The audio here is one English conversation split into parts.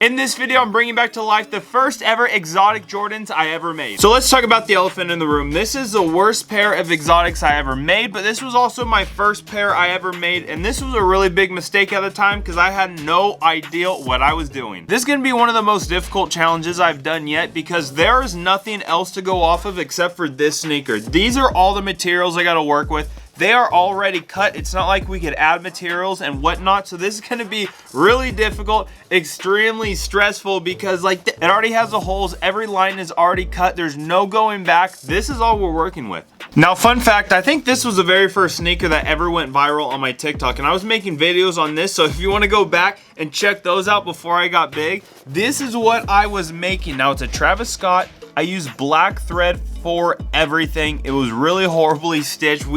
In this video, I'm bringing back to life the first ever exotic Jordans I ever made. So let's talk about the elephant in the room. This is the worst pair of exotics I ever made, but this was also my first pair I ever made, and this was a really big mistake at the time because I had no idea what I was doing. This is going to be one of the most difficult challenges I've done yet because there is nothing else to go off of except for this sneaker. These are all the materials I got to work with. They are already cut. It's not like we could add materials and whatnot. So this is going to be really difficult, extremely stressful because it already has the holes. Every line is already cut. There's no going back. This is all we're working with. Now, fun fact, I think this was the very first sneaker that ever went viral on my TikTok, and I was making videos on this. So if you want to go back and check those out before I got big, this is what I was making. Now it's a Travis Scott. I used black thread for everything. It was really horribly stitched.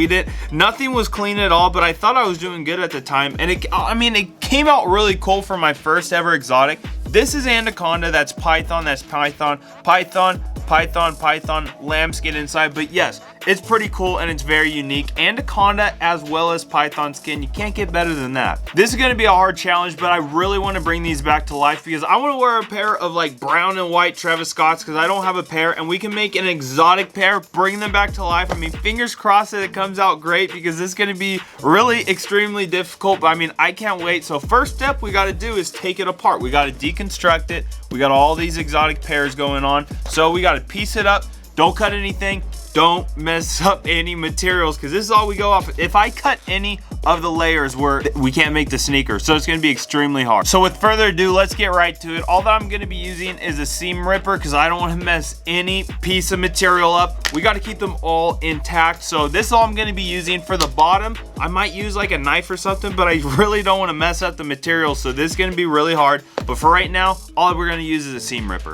Nothing was clean at all, but I thought I was doing good at the time. And it came out really cool for my first ever exotic. This is Anaconda, that's Python, that's Python, Python, Python, Python, lambskin inside. But yes, it's pretty cool and it's very unique. Anaconda as well as Python skin. You can't get better than that. This is going to be a hard challenge, but I really want to bring these back to life because I want to wear a pair of brown and white Travis Scotts because I don't have a pair, and we can make an exotic pair, bring them back to life. I mean, fingers crossed that it comes out great because this is going to be really extremely difficult, but I mean, I can't wait. So first step we got to do is take it apart. We got to deconstruct it. We got all these exotic pairs going on, so we got to piece it up. Don't cut anything. Don't mess up any materials because this is all we go off. If I cut any of the layers, we can't make the sneaker, so it's going to be extremely hard. So with further ado, let's get right to it. All that I'm going to be using is a seam ripper because I don't want to mess any piece of material up. We got to keep them all intact. So this is all I'm going to be using. For the bottom, I might use a knife or something, but I really don't want to mess up the material, so this is going to be really hard. But for right now, all we're going to use is a seam ripper.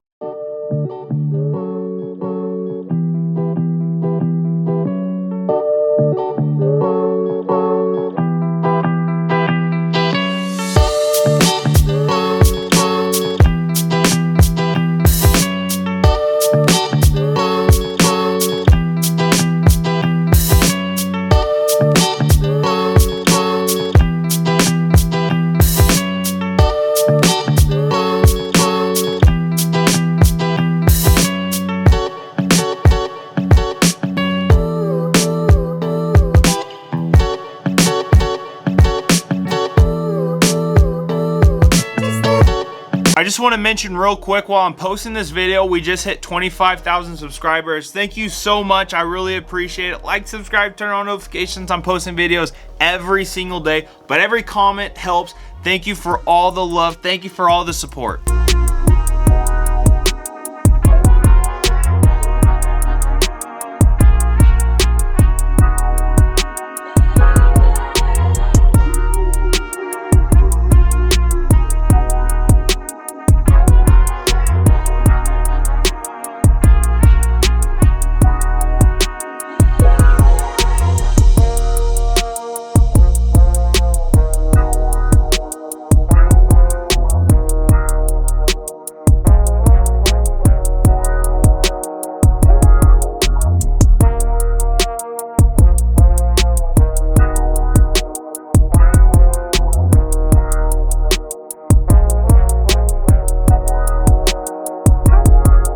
I just want to mention real quick while I'm posting this video, we just hit 25,000 subscribers. Thank you so much. I really appreciate it. Like, subscribe, turn on notifications. I'm posting videos every single day, but every comment helps. Thank you for all the love. Thank you for all the support.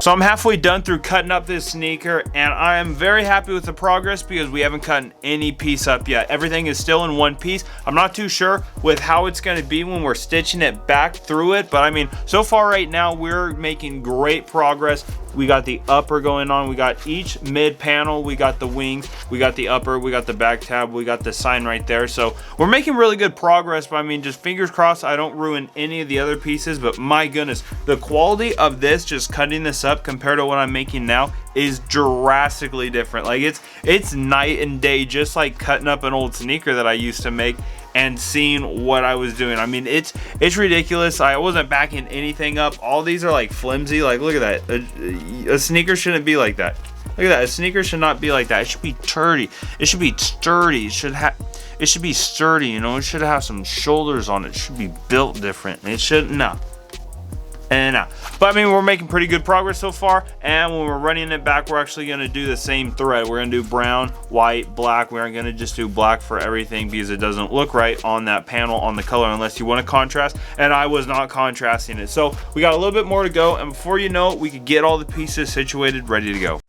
So I'm halfway done through cutting up this sneaker, and I am very happy with the progress because we haven't cut any piece up yet. Everything is still in one piece. I'm not too sure with how it's going to be when we're stitching it back through it, but I mean, so far right now we're making great progress. We got the upper going on. We got each mid panel. We got the wings. We got the upper. We got the back tab. We got the sign right there. So we're making really good progress, but I mean, just fingers crossed I don't ruin any of the other pieces. But my goodness, the quality of this, just cutting this up compared to what I'm making now, is drastically different. It's night and day, just like cutting up an old sneaker that I used to make and seeing what I was doing. I mean, it's ridiculous. I wasn't backing anything up. All these are flimsy. Look at that. A sneaker shouldn't be like that. Look at that. A sneaker should not be like that. It should be sturdy. It should be sturdy. It should be sturdy. You know, it should have some shoulders on it. It should be built different. It should no. and out. But I mean, we're making pretty good progress so far, and when we're running it back, we're actually gonna do the same thread. We're gonna do brown, white, black. We aren't gonna just do black for everything because it doesn't look right on that panel on the color unless you want to contrast, and I was not contrasting it. So we got a little bit more to go, and before you know it, we could get all the pieces situated, ready to go.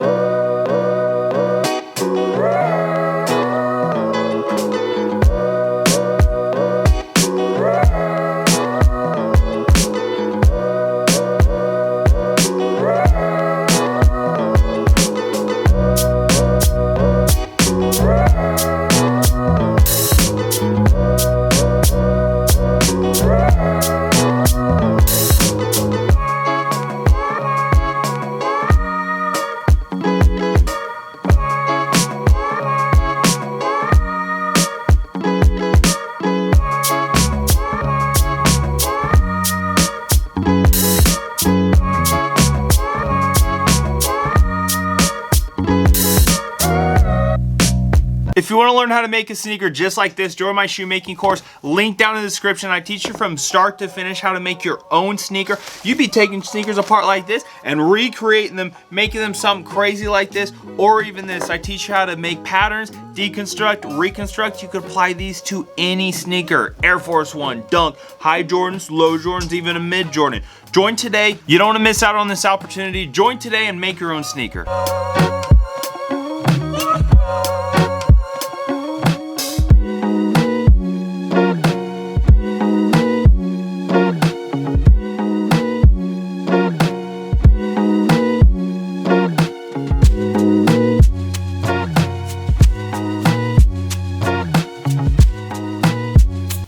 If you want to learn how to make a sneaker just like this, join my shoemaking course. Link down in the description. I teach you from start to finish how to make your own sneaker. You'd be taking sneakers apart like this and recreating them, making them something crazy like this, or even this. I teach you how to make patterns, deconstruct, reconstruct. You could apply these to any sneaker. Air Force One, Dunk, high Jordans, low Jordans, even a mid Jordan. Join today. You don't want to miss out on this opportunity. Join today and make your own sneaker.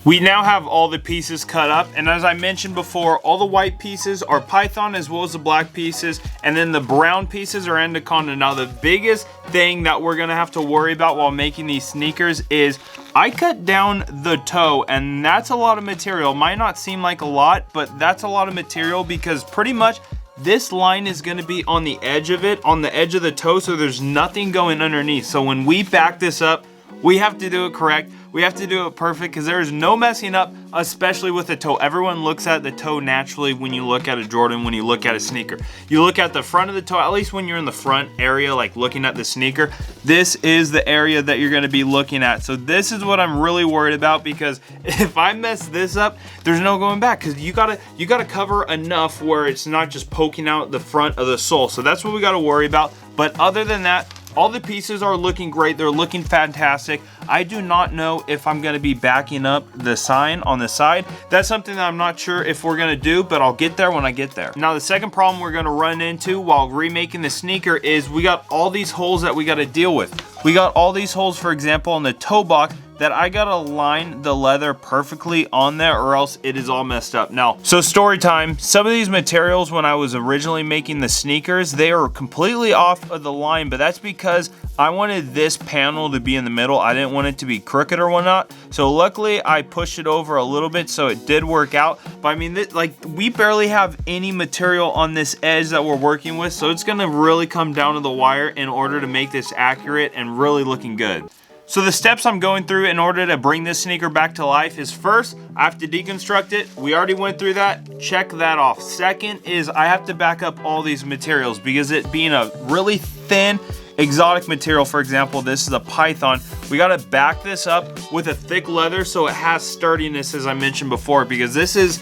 We now have all the pieces cut up, and as I mentioned before, all the white pieces are Python as well as the black pieces, and then the brown pieces are Anaconda. Now the biggest thing that we're gonna have to worry about while making these sneakers is I cut down the toe, and that's a lot of material. Might not seem like a lot, but that's a lot of material because pretty much this line is gonna be on the edge of it, on the edge of the toe, so there's nothing going underneath. So when we back this up, we have to do it correct. We have to do it perfect because there is no messing up, especially with the toe. Everyone looks at the toe naturally when you look at a Jordan, when you look at a sneaker. You look at the front of the toe, at least when you're in the front area, like looking at the sneaker, this is the area that you're gonna be looking at. So this is what I'm really worried about, because if I mess this up, there's no going back, because you gotta cover enough where it's not just poking out the front of the sole. So that's what we gotta worry about. But other than that, all the pieces are looking great. They're looking fantastic. I do not know if I'm gonna be backing up the sign on the side. That's something that I'm not sure if we're gonna do, but I'll get there when I get there. Now, the second problem we're gonna run into while remaking the sneaker is we got all these holes that we gotta deal with. We got all these holes, for example, on the toe box that I gotta line the leather perfectly on there or else it is all messed up. Now, so story time. Some of these materials when I was originally making the sneakers, they are completely off of the line, but that's because I wanted this panel to be in the middle. I didn't want it to be crooked or whatnot. So luckily I pushed it over a little bit so it did work out. But I mean, like, we barely have any material on this edge that we're working with. So it's gonna really come down to the wire in order to make this accurate and really looking good. So the steps I'm going through in order to bring this sneaker back to life is, first, I have to deconstruct it. We already went through that. Check that off. Second is I have to back up all these materials because it being a really thin exotic material, for example, this is a Python. We gotta back this up with a thick leather so it has sturdiness, as I mentioned before, because this is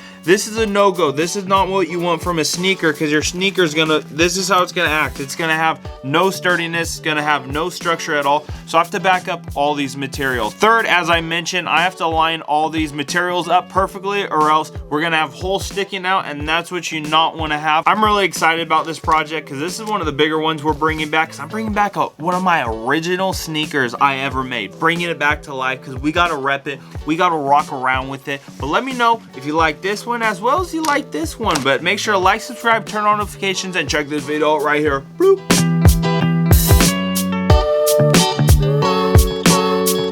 a no-go. This is not what you want from a sneaker, because your sneaker's this is how it's gonna act. It's gonna have no sturdiness, it's gonna have no structure at all. So I have to back up all these materials. Third, as I mentioned, I have to line all these materials up perfectly or else we're gonna have holes sticking out, and that's what you not wanna have. I'm really excited about this project because this is one of the bigger ones we're bringing back, because I'm bringing back one of my original sneakers I ever made. Bringing it back to life because we gotta rep it. We gotta rock around with it. But let me know if you like this one as well as you like this one. But make sure to like, subscribe, turn on notifications, and check this video out right here. Bloop.